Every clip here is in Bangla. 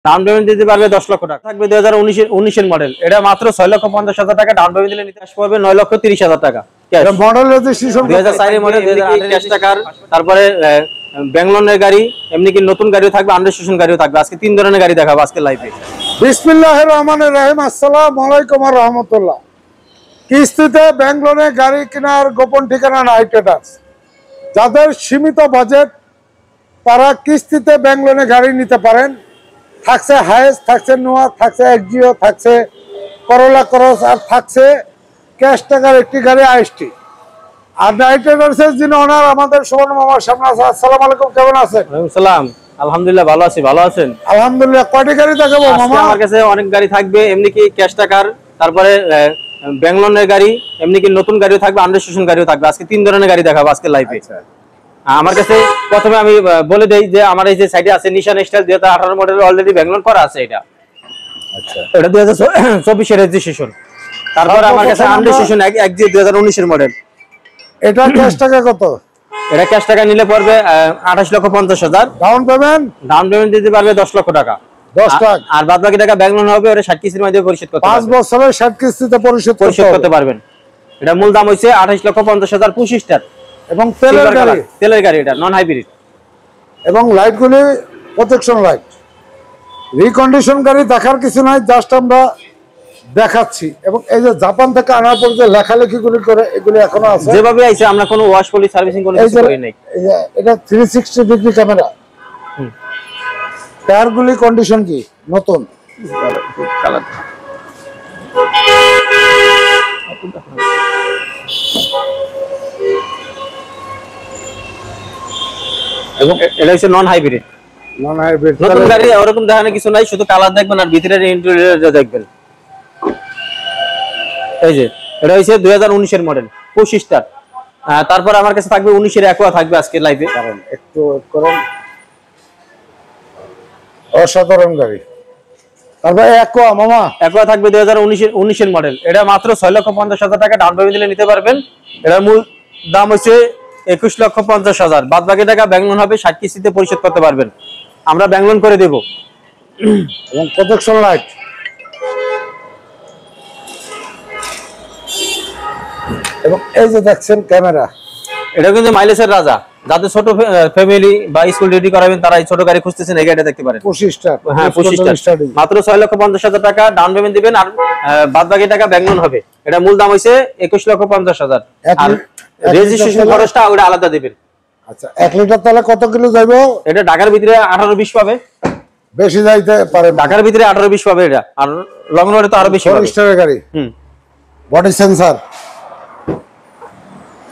ডাউন পেমেন্ট দিতে পারবে 10 লক্ষ টাকা। থাকবে 2019 এর মডেল, এটা মাত্র 6,50,000 টাকা ডাউন পেমেন্ট দিলে নিতে পড়বে 9,30,000 টাকা ক্যাশ। মডেল রেজিস্ট্রেশন 2004 এর মডেল 2008 ক্যাশ টাকার। তারপরে ব্যাঙ্গলোরের গাড়ি, এমনি কি নতুন গাড়িও থাকবে, আন্ডার রেজিস্ট্রেশন গাড়িও থাকবে। আজকে তিন ধরনের গাড়ি দেখাবো আজকে লাইভে। বিসমিল্লাহির রহমানির রহিম। আসসালামু আলাইকুম ওয়া রাহমাতুল্লাহ। কিস্তিতে ব্যাঙ্গলোরে গাড়ি কেনার গোপন ঠিকানা নাইট ট্রেডার্স। যাদের সীমিত বাজেট তারা কিস্তিতে ব্যাঙ্গলোরে গাড়ি নিতে পারেন। থাকছে হায়েস, থাকছে নোয়া, থাকছে এক্সিও, থাকছে করোলা ক্রস, আর থাকছে ক্যাশ টাকার একটি গাড়ি আইএসটি। আর নাইট ট্রেডার্সের যিনি ওনার আমাদের সুবর্ণ মামার সামনে আছে। আসসালামু আলাইকুম, কেমন আছেন? ওয়ালাইকুম সালাম, আলহামদুলিল্লাহ ভালো আছি। ভালো আছেন? আলহামদুলিল্লাহ। কয়টি গাড়ি দেখাবো মামা? আমার কাছে অনেক গাড়ি থাকবে, এমনি কি ক্যাশ টাকার, তারপরে ব্যাঙ্গলোরের গাড়ি, এমনি কি নতুন গাড়িও থাকবে, আন্ডার রেজিস্ট্রেশন গাড়িও থাকবে। আজকে তিন ধরনের গাড়ি দেখাবো আজকে লাইভে। আমার কাছে প্রথমে আমি বলে দেই যে আমার এই যে সাইডে আছে নিশান স্টাইল 2018 মডেল, অলরেডি ব্যাঙ্গলোর করা আছে এটা। আচ্ছা, এটা 2024 এর রেজিস্ট্রেশন। তারপর আমার কাছে আন্ডার রেজিস্ট্রেশন একজি 2019 এর মডেল। এটা ক্যাশ টাকা কত? এটা ক্যাশ টাকা নিলে পড়বে 28,50,000। ডাউন পেমেন্ট দিতে পারবে 10 লক্ষ টাকা। 10 টাকা, আর বাদ বাকি টাকা ব্যাঙ্গলোর হবে, ওটা 60 কিস্তির মাধ্যমে পরিশোধ করতে পারবেন। 5 বছরের 60 কিস্তিতে পরিশোধ করতে পারবেন। এটা মূল দাম হইছে 28,50,000 25 স্টার এবং তেলের গাড়ি, এটা নন হাইব্রিড। এবং লাইটগুলি প্রোটেকশন লাইট। রিকন্ডিশন গাড়ি দেখার কিছু নাই, জাস্ট আমরা দেখাচ্ছি। এবং এই যে জাপান থেকে আনার পর যে লেখালেখিগুলি করে এগুলি এখনো আছে যেভাবে আইছে, আমরা কোনো ওয়াশ পলি সার্ভিসিং কোনো কিছু করি নাই। এটা 360 ডিগ্রি ক্যামেরা। টায়ারগুলি কন্ডিশন কি নতুন? কালার এবং এটা হচ্ছে নন হাইব্রিড। নতুন গাড়ি ওরকম দেখানোর কিছু নাই, শুধু কালার দেখবেন আর ভিতরের ইন্টেরিয়রটা দেখবেন। এই যে এটা হচ্ছে 2019 এর মডেল 25 স্টার। তারপর আমার কাছে থাকবে 19 এর অ্যাকোয়া থাকবে আজকে লাইভে। কারণ একটু করেন, অসাধারণ গাড়ি। তারপর অ্যাকোয়া মামা, অ্যাকোয়া থাকবে 2019 এর মডেল। এটা মাত্র 6,50,000 টাকা ডাউন পেমেন্ট দিলে নিতে পারবেন। এটার মূল দাম হচ্ছে 21,50,000। বাদ বাকি টাকা ব্যাঙ্গলোর হবে, 60 কিস্তিতে পরিশোধ করতে পারবেন। আমরা ব্যাঙ্গলোর করে দেব। এবং প্রোটেকশন লাইট। এবং এই যে দেখছেন ক্যামেরা, এটা কিন্তু মাইলেজের রাজা। যাদের ছোট ফ্যামিলি বা স্কুল ডিউটি করাবেন তারা এই ছোট গাড়ি খুঁজতেছেন, এই গাড়িটা দেখতে পারেন। 25 স্টার। হ্যাঁ 25 স্টার, মাত্র 6,50,000 টাকা ডাউন পেমেন্ট দিবেন, আর বাদ বাকি টাকা ব্যাঙ্গলোর হবে। এটা মূল দাম হইছে 21,50,000। আর রেজিস্ট্রেশন খরচটা ওটা আলাদা দিবেন। আচ্ছা, 1 লিটার তাহলে কত কিলো যাইবো? এটা ঢাকার ভিতরে 18-20 পাবে। বেশি যাইতে পারে, ঢাকার ভিতরে 18-20 পাবে এটা, আর লং রোডে তো আরো বেশি পাবে। 4 স্টারের গাড়ি। Body sensor.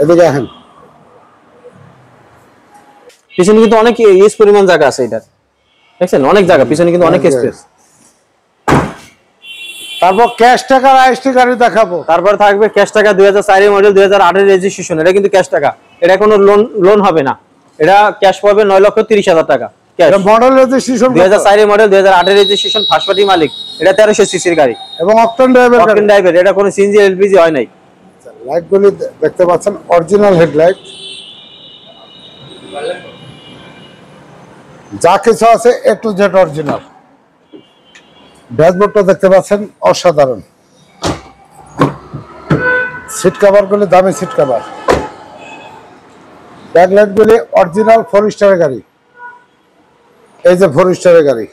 এদিকে আসেন, পিছনে কিন্তু অনেক ইউজ পরিমাণ জায়গা আছে এটা, দেখছেন অনেক জায়গা, পিছনে কিন্তু অনেক স্পেস। তারপর ক্যাশ টাকার আইএসটি গাড়ি দেখাবো। তারপর থাকবে ক্যাশ টাকা 2004 এর মডেল 2008 এর রেজিস্ট্রেশন। এটা কিন্তু ক্যাশ টাকা, এটা কোনো লোন হবে না। এটা ক্যাশ পাবে 9,30,000 টাকা ক্যাশ। মডেল রেজিস্ট্রেশন 2004 এর মডেল 2008 এর রেজিস্ট্রেশন, ফার্স্ট পার্টি মালিক। এটা 1300 সিসির গাড়ি এবং অকটেন ড্রাইভার। এটা কোনো সিএনজি এলপিজি হয় নাই। লাইটগুলি দেখতে পাচ্ছেন অরিজিনাল হেডলাইট, যা কিছু আছে এ টু জেড অরিজিনাল। ড্যাশবোর্ডটা দেখতে পাচ্ছেন অসাধারণ। সিট কভার গুলি দামি সিট কভার। ব্যাকলাইট গুলি অরিজিনাল 4 স্টারের গাড়ি। এই যে 4 স্টারের গাড়ি।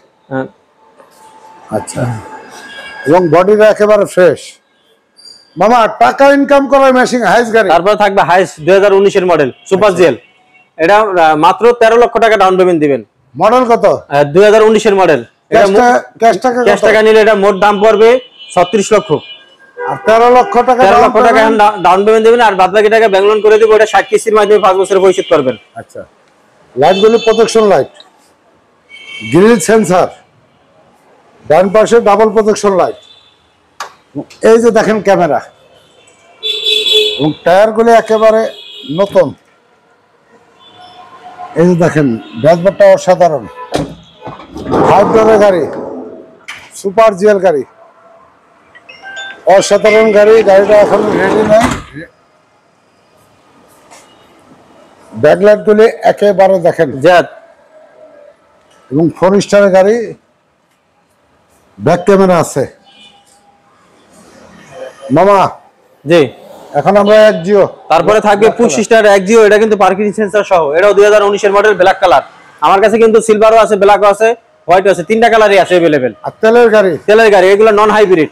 আচ্ছা, এবং বডিটা একেবারে ফ্রেশ। মামা, টাকা ইনকাম করার মেশিন হাইস গাড়ি। তারপর থাকবে হাইস 2019 এর মডেল সুপার জেল। এটা মাত্র 13 লক্ষ টাকা ডাউন পেমেন্ট দিবেন। মডেল কত? 2019 এর মডেল। এটা ক্যাশ টাকা নিলে এটা মোট দাম পড়বে 36 লক্ষ। আর 13 লক্ষ টাকা ডাউন পেমেন্ট দিবেন, আর বাদ বাকি টাকা ব্যাঙ্গলোর করে দেব। এটা 60 কিস্তির মাধ্যমে 5 বছরে পরিশোধ করবেন। আচ্ছা, লাইটগুলি প্রোটেকশন লাইট, গ্রিল সেন্সর, ডান পাশে ডাবল প্রোটেকশন লাইট। এই যে দেখেন ক্যামেরা, এবং টায়ারগুলি একেবারে নতুন। এই যে দেখেন ড্যাশবোর্ডটা অসাধারণ। 5 ডোরের গাড়ি, সুপার জিএল গাড়ি, অসাধারণ গাড়ি। গাড়িটা এখন রেডি নাই। ব্যাকলাইট গুলি একেবারে দেখেন জেড, এবং 4 স্টারের গাড়ি। ব্যাক ক্যামেরা আছে মামা। জি, এখন আমরা একজিও, তারপরে থাকবে পুশ স্টার একজিও, এটা কিন্তু পার্কিং সেন্সর সহ, এটাও 2019 এর মডেল, ব্ল্যাক কালার। আমার কাছে কিন্তু সিলভারও আছে, ব্ল্যাকও আছে, হোয়াইটও আছে, তিনটা কালারই আছে अवेलेबल। আর তেলের গাড়ি, তেলের গাড়ি, এগুলো নন হাইব্রিড।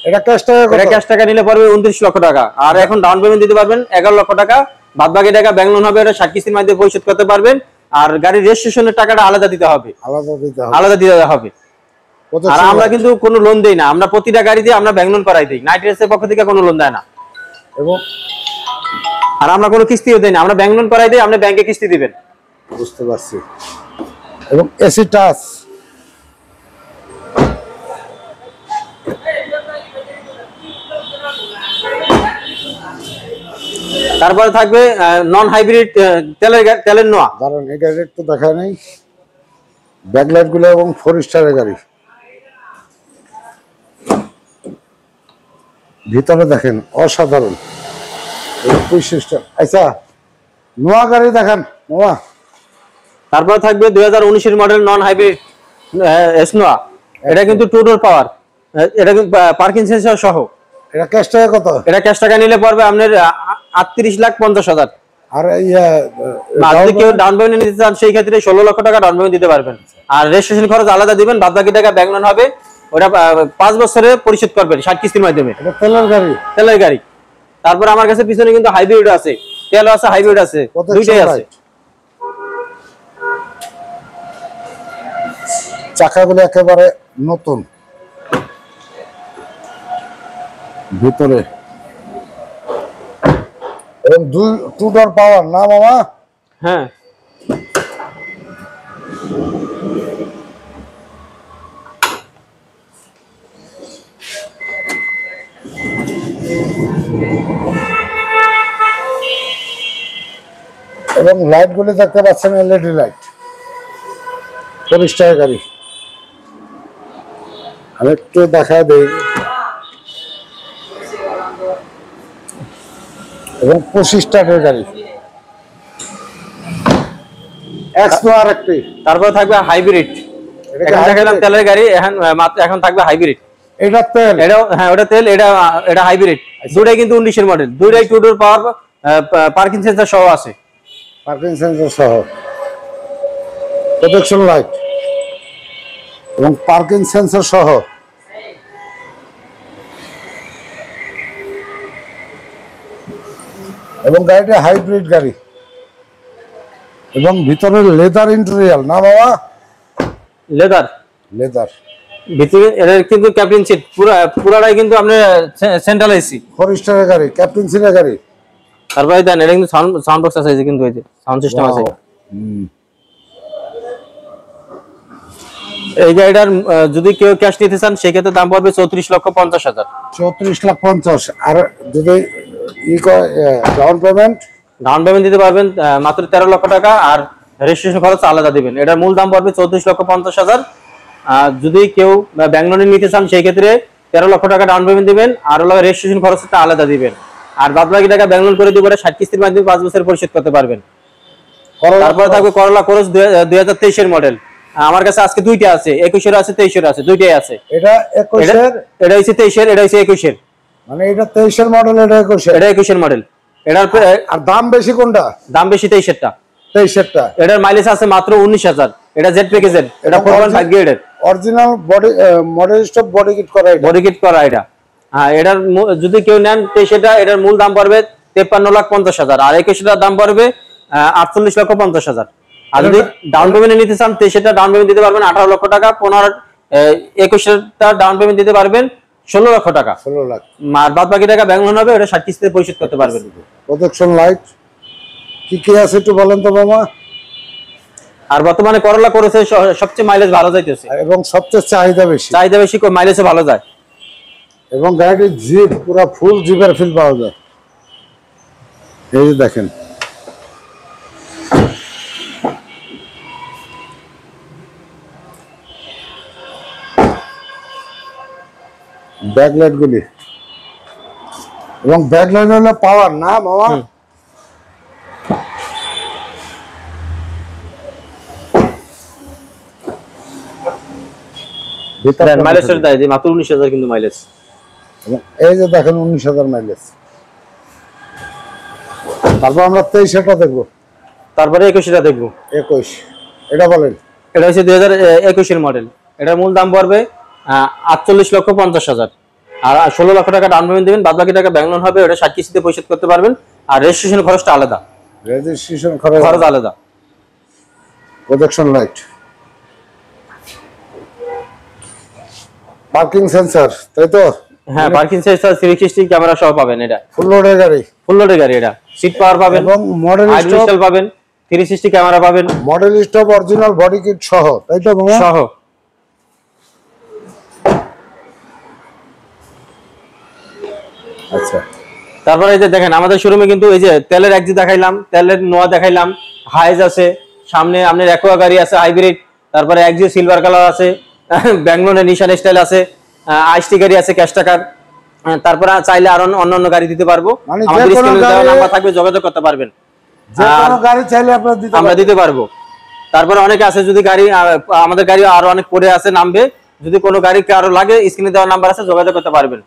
এটা ক্যাশ টাকা কত? এটা ক্যাশ টাকা নিলে পড়বে 29 লক্ষ টাকা, আর এখন ডাউন পেমেন্ট দিতে পারবেন 11 লক্ষ টাকা, বাদ বাকি টাকা ব্যাংক লোন হবে, এটা 60 কিস্তির মাধ্যমে পরিশোধ করতে পারবেন। আর গাড়ির রেজিস্ট্রেশনের টাকাটা আলাদা দিতে হবে, আলাদা দিতে হবে, আলাদা দিতে হবে। আর আমরা কিন্তু কোনো লোন দেই না, আমরা প্রতিটা গাড়িতে আমরা ব্যাংক লোন করাই দিই, নাইট রেসের পক্ষ থেকে কোনো লোন দেয় না। এবং আর আমরা কোনো কিস্তিও দেই না, আমরা ব্যাংক লোন করাই দিই, আপনি ব্যাংকে কিস্তি দিবেন। বুঝতে পারছি। এবং এসি টাচ, তারপরে থাকবে নন হাইব্রিড তেলের নোয়া। কারণ এই গাড়ি একটু দেখা নেই, ব্যাকলাইট গুলো এবং 4 স্টারের গাড়ি। ভিতরে দেখেন অসাধারণ, আচ্ছা নোয়া গাড়ি দেখেন নোয়া। তারপরে থাকবে 2019 এর মডেল নন হাইব্রিড এসনোয়া, এটা কিন্তু টু ডোর পাওয়ার, এটা কিন্তু পার্কিং সেন্সর সহ। এটা ক্যাশ টাকা কত? এটা ক্যাশ টাকা নিলে পড়বে আপনার 38,50,000। আর যদি কেউ ডাউন পেমেন্ট নিতে চান সেই ক্ষেত্রে 16 লক্ষ টাকা ডাউন পেমেন্ট দিতে পারবেন, আর রেজিস্ট্রেশন খরচ আলাদা দিবেন, বাদ বাকি টাকা ব্যাংক লোন হবে, ওটা 5 বছরে পরিশোধ করবেন 60 কিস্তির মাধ্যমে। এটা তেলের গাড়ি, তেলের গাড়ি। তারপর আমার কাছে পিছনে কিন্তু হাইব্রিড আছে, তেলও আছে, হাইব্রিড আছে, দুইটাই আছে। চাকাগুলো একেবারে নতুন, ভিতরে এবং টু ডোর পাওয়ার না মামা? হ্যাঁ, এবং লাইট গুলি দেখতে পাচ্ছেন এলইডি লাইট, 4 স্টারের গাড়ি। আমি একটু দেখা দেই, এবং 25 স্টারের গাড়ি, এক্সপ্লোর একটি। তারপর থাকবে হাইব্রিড, এখন দেখালাম তেলের গাড়ি, এখন থাকবে হাইব্রিড। এটা তেল, এটাও হ্যাঁ, ওটা তেল, এটা হাইব্রিড। দুটাই কিন্তু 19 এর মডেল, দুটাই টু ডোর পাওয়ার, পার্কিং সেন্সর সহ আছে, পার্কিং সেন্সর সহ, প্রোটেকশন লাইট এবং পার্কিং সেন্সর সহ। এবং গাড়িটা হাইব্রিড গাড়ি, এবং ভিতরে লেদার ইন্টেরিয়র না বাবা? লেদার, লেদার ভিতরে এটা কিন্তু ক্যাপ্টেন সিট, পুরাটাই কিন্তু আপনি সেন্ট্রাল এসি, 4 স্টারের গাড়ি, ক্যাপ্টেন সিটের গাড়ি। তারপরে দেন এটা কিন্তু সাউন্ড বক্স আছে, কিন্তু এই যে সাউন্ড সিস্টেম আছে। এই গাড়িটার যদি কেউ ক্যাশ নিতে চান সেই ক্ষেত্রে দাম পড়বে 34,50,000। 34,50,000। আর যদি ডাউন পেমেন্ট দিতে পারবেন মাত্র 13 লক্ষ টাকা, আর রেজিস্ট্রেশন খরচ আলাদা দিবেন। এটার মূল দাম পড়বে 34,50,000। যদি কেউ ব্যাংক লোনে নিতে চান সেই ক্ষেত্রে 13 লক্ষ টাকা ডাউন পেমেন্ট দিবেন, আর রেজিস্ট্রেশন খরচটা আলাদা দিবেন, আর বাদ বাকি টাকা ব্যাংক লোন করে দিব, 60 কিস্তির মাধ্যমে 5 বছর পরিশোধ করতে পারবেন। তারপরে থাকবে করলা ক্রস 2023 এর মডেল, আমার কাছে আজকে দুইটা আছে, 21 এর আছে, 23 এর আছে, দুইটাই আছে। এটা 21 এর, এটা হইছে 23 এর, এটা হইছে 21 এর। মানে এটা 23 এর মডেল, এটা 21 এর, এটা 21 এর মডেল। এটার আর দাম বেশি কোনটা? দাম বেশি 23 এরটা। 23 এরটা। এটার মাইলেজ আছে মাত্র 19,000, এটা জেড প্যাকেজের, এটা 4.5 গ্রেডের original body, model stop body kit করা, এটা বডি কিট করা। এটা হ্যাঁ, এটার যদি কেউ নেন 23 এরটা, এটার মূল দাম পড়বে 53,50,000, আর 21 এরটা দাম পড়বে 48,50,000। আর যদি ডাউন পেমেন্টে নিতে চান 23 এরটা ডাউন পেমেন্ট দিতে পারবেন 18 লক্ষ টাকা, 21 এরটা ডাউন পেমেন্ট দিতে পারবেন 16 লক্ষ টাকা, 16 লাখ, আর বাদ বাকি টাকা ব্যাংক লোন হবে, ওটা 60 কিস্তিতে পরিশোধ করতে পারবেন। প্রোটেকশন লাইট কি কি আছে একটু বলেন তো মামা? আর বর্তমানে করলা করেছে সবচেয়ে মাইলেজ ভালো যাইতেছে, এবং সবচেয়ে চাহিদা বেশি, মাইলেজও ভালো যায়। এবং গাড়িটির জিপ পুরো ফুল জিপের ফিল পাওয়া যায়। এই যে দেখেন, ব্যাকলাইট গুলি, এবং ব্যাকলাইট হলো পাওয়ার না মামা? মাইলেজের দায় দিই মাত্র 19,000 কিন্তু মাইলেজ। এই যে দেখেন 19,000 মাইলেজ। তারপর আমরা 23টা দেখবো, তারপরে 21টা দেখবো। 21 এটা বলেন। এটা হচ্ছে 2021 এর মডেল। এটার মূল দাম পড়বে 48,50,000 আর 16 লক্ষ টাকা ডাউন পেমেন্ট দিবেন, বাদ বাকি টাকা ব্যাংক লোন হবে, ওটা 60 কিস্তিতে পরিশোধ করতে পারবেন। আর রেজিস্ট্রেশন খরচটা আলাদা, রেজিস্ট্রেশন খরচ আলাদা। প্রজেকশন লাইট, পার্কিং সেন্সর, তাই তো? হ্যাঁ, পার্কিং সেন্সর 360 ক্যামেরা সহ পাবেন। এটা ফুল লোডের গাড়ি, ফুল লোডের গাড়ি। এটা সিট পাওয়ার পাবেন এবং মডেল স্টপ পাবেন, 360 ক্যামেরা পাবেন, model stop original body kit সহ, তাই তো মামা? সহ। আচ্ছা, তারপরে এই যে দেখেন আমাদের শোরুমে কিন্তু এই যে তেলের একজি দেখাইলাম, তেলের নোয়া দেখাইলাম, হাইজ আছে, সামনে আপনার অ্যাকোয়া গাড়ি আছে হাইব্রিড, তারপরে একজি সিলভার কালার আছে, ব্যাঙ্গলোরের নিশান স্টাইল আছে, আইসটি গাড়ি আছে ক্যাশ টাকার। তারপরে চাইলে আরো অন্যান্য গাড়ি দিতে পারবো, আমাদের স্ক্রিনে দেওয়া নাম্বার থাকবে, যোগাযোগ করতে পারবেন। যে কোনো গাড়ি চাইলে আমরা দিতে পারবো। তারপরে অনেকে আছে যদি গাড়ি, আমাদের গাড়ি আরো অনেক পরে আছে নামবে, যদি কোনো গাড়ি কারো লাগে স্ক্রিনে দেওয়া নাম্বার আছে, যোগাযোগ করতে পারবেন।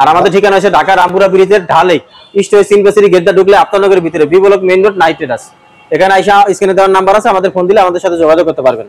আর আমাদের ঠিকানা আছে ঢাকা রামপুরা ব্রিজের ঢালে ইস্ট ওয়েস্ট ইউনিভার্সিটি গেটটা ঢুকলে আফতাবনগরের ভিতরে B block main road night traders. এখানে আইসা স্ক্রিনে দেওয়ার নাম্বার আছে, আমাদের ফোন দিলে আমাদের সাথে যোগাযোগ করতে পারবেন।